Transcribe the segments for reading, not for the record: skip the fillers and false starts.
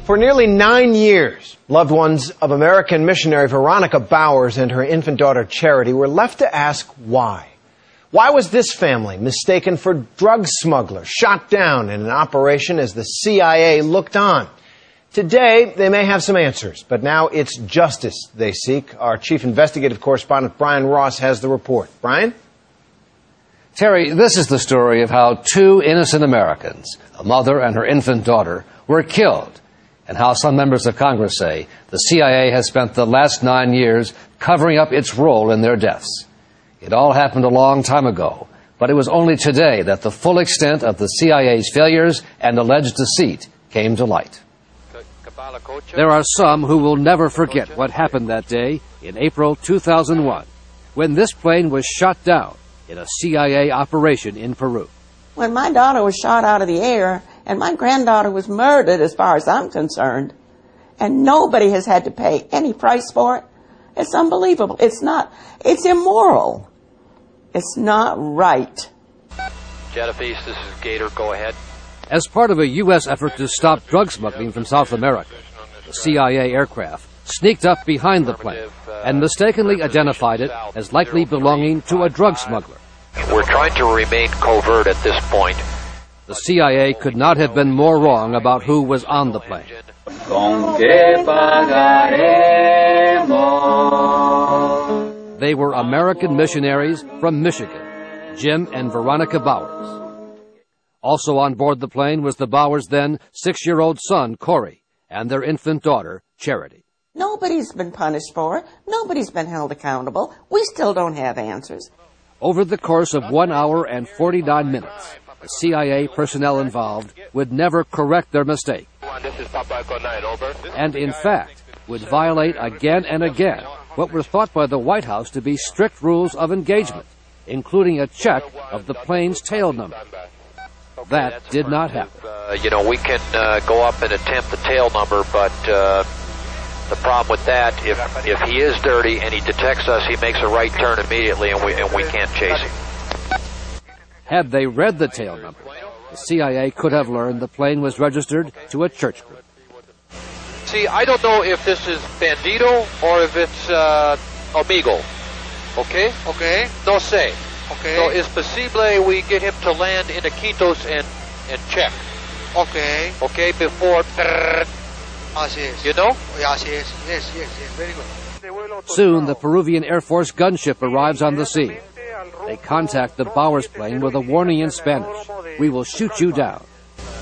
For nearly 9 years, loved ones of American missionary Veronica Bowers and her infant daughter Charity were left to ask why. Why was this family mistaken for drug smugglers, shot down in an operation as the CIA looked on? Today, they may have some answers, but now it's justice they seek. Our chief investigative correspondent, Brian Ross, has the report. Brian? Terry, this is the story of how two innocent Americans, a mother and her infant daughter, were killed, and how some members of Congress say the CIA has spent the last 9 years covering up its role in their deaths. It all happened a long time ago, but it was only today that the full extent of the CIA's failures and alleged deceit came to light. There are some who will never forget what happened that day in April 2001, when this plane was shot down in a CIA operation in Peru. When my daughter was shot out of the air, and my granddaughter was murdered as far as I'm concerned, and nobody has had to pay any price for it, it's unbelievable. It's immoral. It's not right. Genevieve, this is Gator, go ahead. As part of a U.S. effort to stop drug smuggling from South America, the CIA aircraft sneaked up behind the plane and mistakenly identified it as likely belonging to a drug smuggler. We're trying to remain covert at this point. The CIA could not have been more wrong about who was on the plane. They were American missionaries from Michigan, Jim and Veronica Bowers. Also on board the plane was the Bowers' then 6-year-old son, Corey, and their infant daughter, Charity. Nobody's been punished for it. Nobody's been held accountable. We still don't have answers. Over the course of 1 hour and 49 minutes, the CIA personnel involved would never correct their mistake. And in fact, would violate again and again what were thought by the White House to be strict rules of engagement, including a check of the plane's tail number. That did not happen. We can go up and attempt the tail number, but the problem with that, if he is dirty and he detects us, he makes a right turn immediately, and we can't chase him. Had they read the tail number, the CIA could have learned the plane was registered to a church group. See, I don't know if this is Bandito or if it's Amigo. Okay? Okay. No sé. Okay. So it's posible we get him to land in Iquitos and check. Okay. Okay, before... Así es. You know? Así es. Yes, very good. Soon, the Peruvian Air Force gunship arrives on the scene. They contact the Bowers plane with a warning in Spanish. We will shoot you down.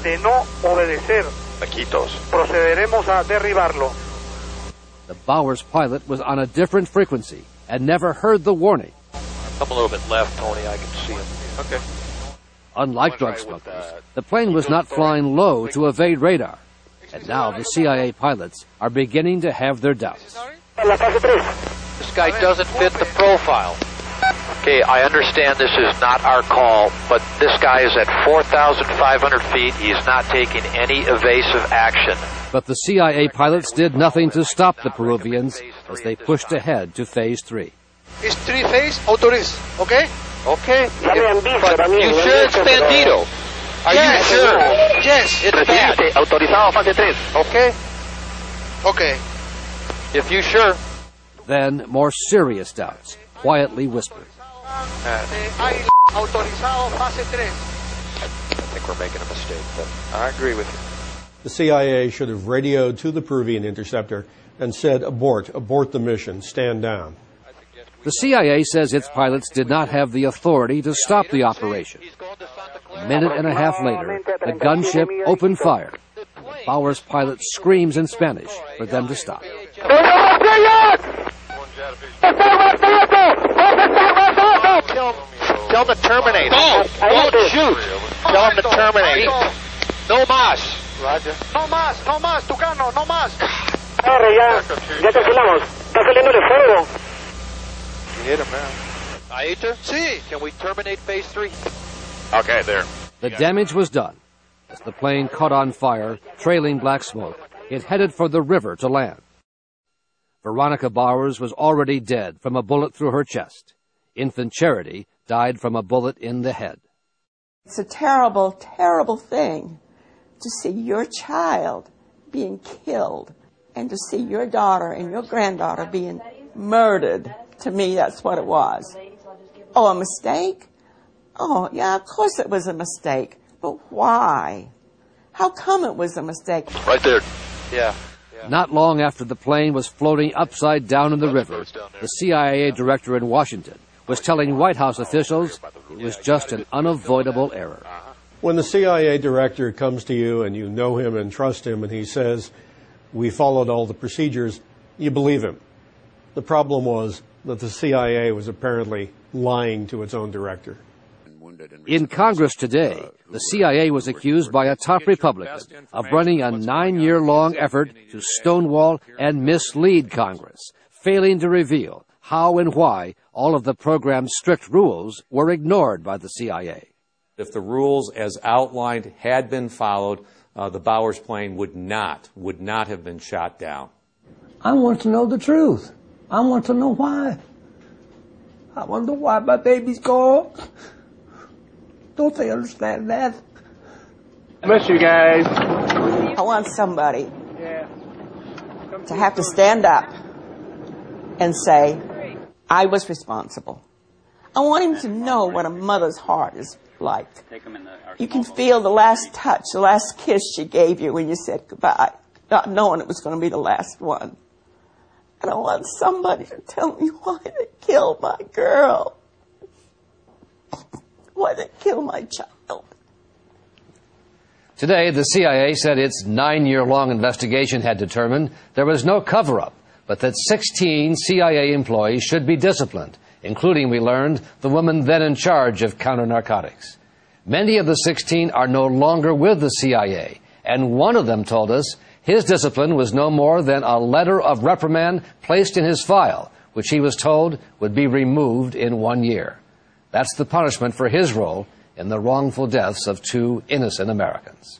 De no obedecer, Iquitos. procederemos a derribarlo. The Bowers pilot was on a different frequency and never heard the warning. Come a little bit left, Tony. I can see him. Okay. Unlike drug smugglers, the plane was not flying low to evade radar. And now the CIA pilots are beginning to have their doubts. This guy doesn't fit the profile. Okay, I understand this is not our call, but this guy is at 4,500 feet. He's not taking any evasive action. But the CIA pilots did nothing to stop the Peruvians as they pushed ahead to Phase 3. It's 3 phase, autorize, okay? Okay. But you sure it's Bandito? Are you sure? Yes. It's bad. Autorizado fase 3. Okay. Okay. If you sure. Then more serious doubts, quietly whispered. Autorizado fase 3. I think we're making a mistake, but I agree with you. The CIA should have radioed to the Peruvian interceptor and said, abort the mission, stand down. The CIA says its pilots did not have the authority to stop the operation. A minute and a half later, the gunship opened fire. Bowers' pilot screams in Spanish for them to stop. Tell him to terminate. Don't shoot. Tell him to terminate. No más. Roger. No más, Tucano, no más. Ya cancelamos. Está saliéndole fuego. You hit him, man. Aita? Sí. Can we terminate Phase 3? Okay, there. The damage was done. As the plane caught on fire, trailing black smoke, it headed for the river to land. Veronica Bowers was already dead from a bullet through her chest. Infant Charity died from a bullet in the head. It's a terrible, terrible thing to see your child being killed and to see your daughter and your granddaughter being murdered, to me, that's what it was. Oh, a mistake? Oh, yeah, of course it was a mistake. But why? How come it was a mistake? Right there. Yeah. Not long after the plane was floating upside down in the river, the CIA director in Washington was telling White House officials it was just an unavoidable error. When the CIA director comes to you and you know him and trust him and he says, we followed all the procedures, you believe him. The problem was that the CIA was apparently lying to its own director. In Congress today, the CIA was accused by a top Republican of running a 9-year-long effort to stonewall and mislead Congress, failing to reveal how and why all of the program's strict rules were ignored by the CIA. If the rules as outlined had been followed, the Bowers plane would not have been shot down. I want to know the truth. I want to know why. I wonder why my baby's gone. Don't they understand that? Miss you guys. I want somebody to have to stand up and say, I was responsible. I want him to know what a mother's heart is like. You can feel the last touch, the last kiss she gave you when you said goodbye, not knowing it was going to be the last one. And I want somebody to tell me why they killed my girl. Why they killed my child. Today, the CIA said its 9-year-long investigation had determined there was no cover-up, but that 16 CIA employees should be disciplined, including, we learned, the woman then in charge of counter-narcotics. Many of the 16 are no longer with the CIA, and one of them told us his discipline was no more than a letter of reprimand placed in his file, which he was told would be removed in 1 year. That's the punishment for his role in the wrongful deaths of 2 innocent Americans.